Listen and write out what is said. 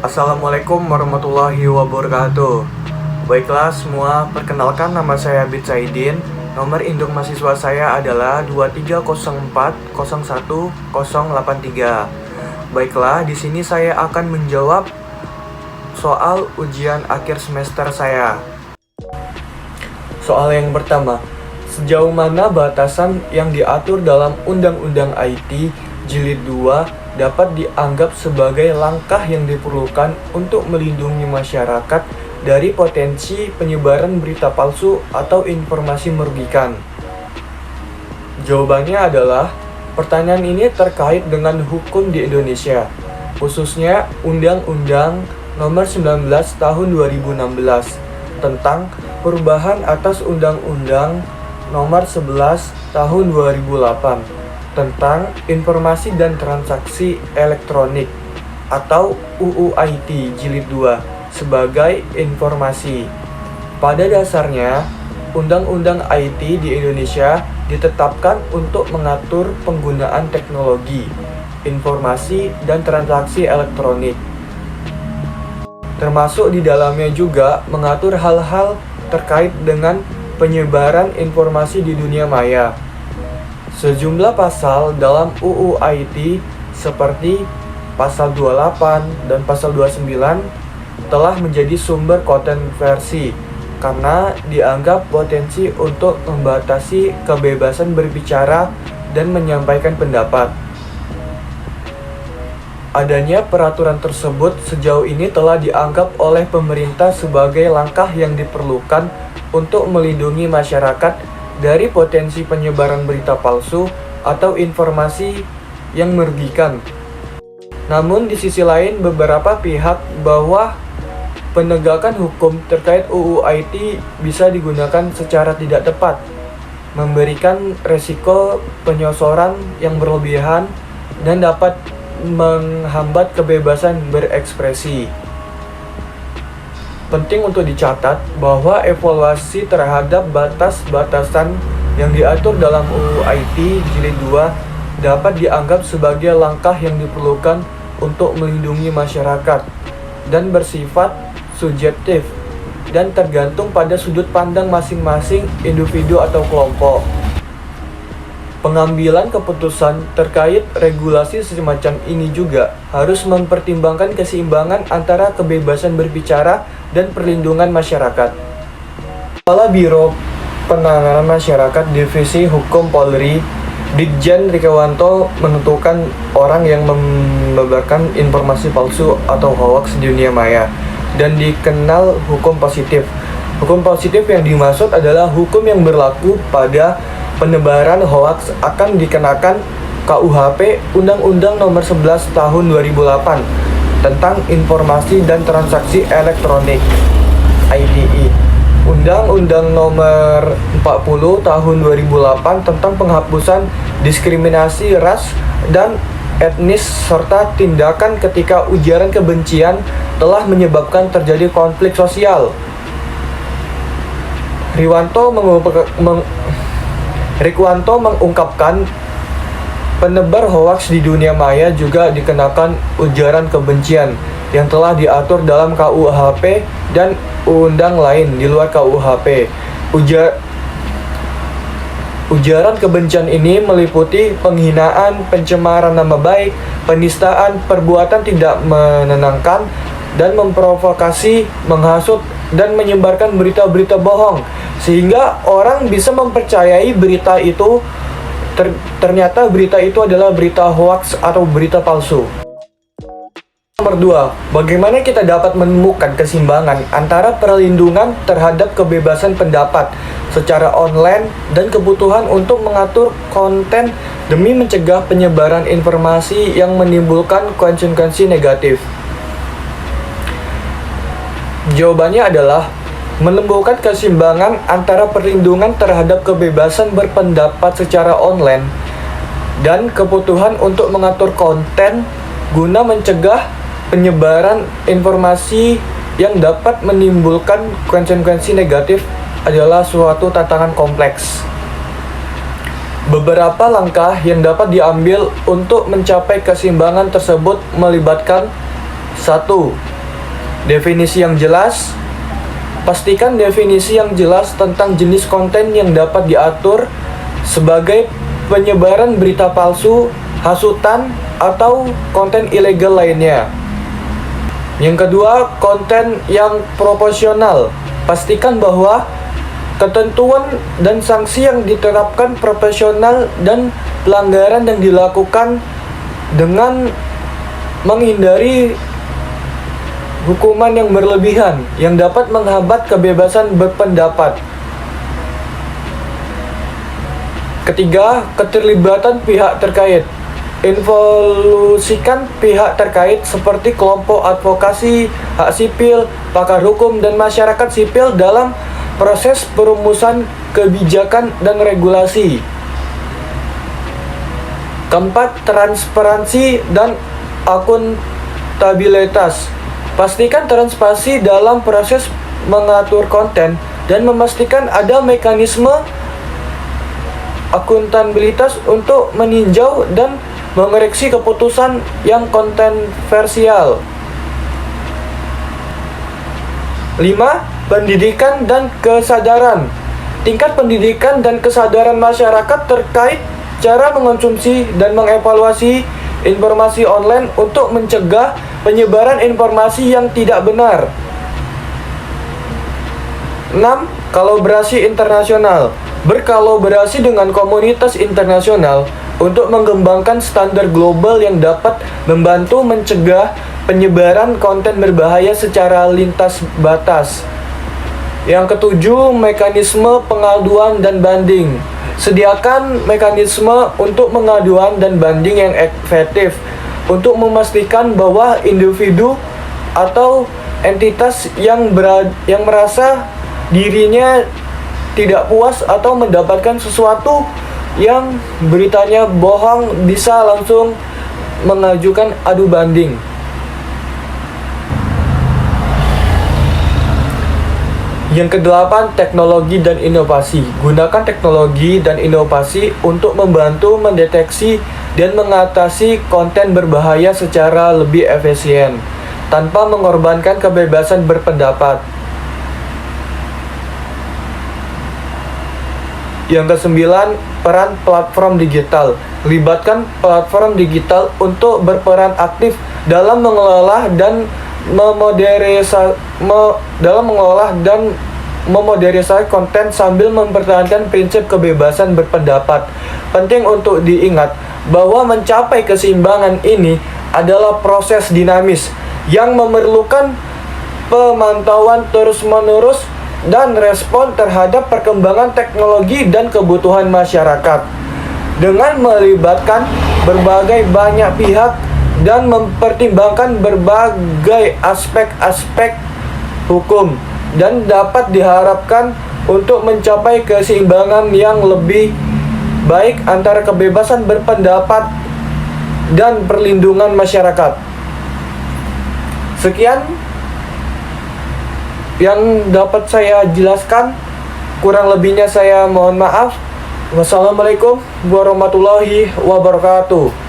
Assalamualaikum warahmatullahi wabarakatuh. Baiklah semua, perkenalkan nama saya Abid Saidin. Nomor induk mahasiswa saya adalah 2304011083. Baiklah, di sini saya akan menjawab soal ujian akhir semester saya. Soal yang pertama, sejauh mana batasan yang diatur dalam Undang-Undang IT Jilid 2 dapat dianggap sebagai langkah yang diperlukan untuk melindungi masyarakat dari potensi penyebaran berita palsu atau informasi merugikan? Jawabannya adalah, pertanyaan ini terkait dengan hukum di Indonesia, khususnya Undang-Undang Nomor 19 Tahun 2016 tentang perubahan atas Undang-Undang Nomor 11 Tahun 2008 tentang Informasi dan Transaksi Elektronik atau UU IT Jilid 2 sebagai informasi. Pada dasarnya, Undang-Undang IT di Indonesia ditetapkan untuk mengatur penggunaan teknologi, informasi, dan transaksi elektronik. Termasuk di dalamnya juga mengatur hal-hal terkait dengan penyebaran informasi di dunia maya. Sejumlah pasal dalam UU IT seperti pasal 28 dan pasal 29 telah menjadi sumber kontroversi karena dianggap potensi untuk membatasi kebebasan berbicara dan menyampaikan pendapat. Adanya peraturan tersebut sejauh ini telah dianggap oleh pemerintah sebagai langkah yang diperlukan untuk melindungi masyarakat dari potensi penyebaran berita palsu atau informasi yang merugikan. Namun di sisi lain, beberapa pihak bahwa penegakan hukum terkait UU IT bisa digunakan secara tidak tepat, memberikan resiko penyosoran yang berlebihan dan dapat menghambat kebebasan berekspresi. Penting untuk dicatat bahwa evaluasi terhadap batas-batasan yang diatur dalam UU IT Jilid 2 dapat dianggap sebagai langkah yang diperlukan untuk melindungi masyarakat dan bersifat subjektif dan tergantung pada sudut pandang masing-masing individu atau kelompok. Pengambilan keputusan terkait regulasi semacam ini juga harus mempertimbangkan keseimbangan antara kebebasan berbicara dan perlindungan masyarakat. Kepala Biro Penanganan Masyarakat Divisi Hukum Polri, Brigjen Rikwanto menentukan orang yang menyebarkan informasi palsu atau hoaks di dunia maya dan dikenal hukum positif. Hukum positif yang dimaksud adalah hukum yang berlaku pada penebaran hoaks akan dikenakan KUHP Undang-Undang Nomor 11 Tahun 2008 tentang Informasi dan Transaksi Elektronik IDE, Undang-Undang Nomor 40 Tahun 2008 tentang penghapusan diskriminasi ras dan etnis serta tindakan ketika ujaran kebencian telah menyebabkan terjadi konflik sosial. Rikwanto mengungkapkan penebar hoaks di dunia maya juga dikenakan ujaran kebencian yang telah diatur dalam KUHP dan undang lain di luar KUHP. Ujaran kebencian ini meliputi penghinaan, pencemaran nama baik, penistaan, perbuatan tidak menenangkan, dan memprovokasi, menghasut, dan menyebarkan berita-berita bohong, sehingga orang bisa mempercayai berita itu ternyata berita itu adalah berita hoaks atau berita palsu. Nomor 2, bagaimana kita dapat menemukan keseimbangan antara perlindungan terhadap kebebasan pendapat secara online dan kebutuhan untuk mengatur konten demi mencegah penyebaran informasi yang menimbulkan konsekuensi negatif? Jawabannya adalah menemukan keseimbangan antara perlindungan terhadap kebebasan berpendapat secara online dan kebutuhan untuk mengatur konten guna mencegah penyebaran informasi yang dapat menimbulkan konsekuensi negatif adalah suatu tantangan kompleks. Beberapa langkah yang dapat diambil untuk mencapai keseimbangan tersebut melibatkan 1. Definisi yang jelas. Pastikan definisi yang jelas tentang jenis konten yang dapat diatur sebagai penyebaran berita palsu, hasutan, atau konten ilegal lainnya. Yang kedua, konten yang proporsional. Pastikan bahwa ketentuan dan sanksi yang diterapkan proporsional dan pelanggaran yang dilakukan dengan menghindari hukuman yang berlebihan yang dapat menghambat kebebasan berpendapat. Ketiga, keterlibatan pihak terkait. Involusikan pihak terkait seperti kelompok advokasi, hak sipil, pakar hukum, dan masyarakat sipil dalam proses perumusan kebijakan dan regulasi. Keempat, transparansi dan akuntabilitas. Pastikan transparansi dalam proses mengatur konten dan memastikan ada mekanisme akuntabilitas untuk meninjau dan mengoreksi keputusan yang kontroversial. 5. Pendidikan dan kesadaran. Tingkat pendidikan dan kesadaran masyarakat terkait cara mengonsumsi dan mengevaluasi informasi online untuk mencegah penyebaran informasi yang tidak benar. 6. Kolaborasi internasional. Berkolaborasi dengan komunitas internasional untuk mengembangkan standar global yang dapat membantu mencegah penyebaran konten berbahaya secara lintas batas. Yang ketujuh, mekanisme pengaduan dan banding. Sediakan mekanisme untuk pengaduan dan banding yang efektif untuk memastikan bahwa individu atau entitas yang merasa dirinya tidak puas atau mendapatkan sesuatu yang beritanya bohong bisa langsung mengajukan adu banding. Yang kedelapan, teknologi dan inovasi. Gunakan teknologi dan inovasi untuk membantu mendeteksi dan mengatasi konten berbahaya secara lebih efisien, tanpa mengorbankan kebebasan berpendapat. Yang kesembilan, peran platform digital. Libatkan platform digital untuk berperan aktif dalam mengelola dan memodernisasi konten sambil mempertahankan prinsip kebebasan berpendapat. Penting untuk diingat bahwa mencapai keseimbangan ini adalah proses dinamis yang memerlukan pemantauan terus-menerus dan respon terhadap perkembangan teknologi dan kebutuhan masyarakat. Dengan melibatkan berbagai banyak pihak dan mempertimbangkan berbagai aspek-aspek hukum, dan dapat diharapkan untuk mencapai keseimbangan yang lebih baik antara kebebasan berpendapat dan perlindungan masyarakat. Sekian yang dapat saya jelaskan, kurang lebihnya saya mohon maaf. Wassalamualaikum warahmatullahi wabarakatuh.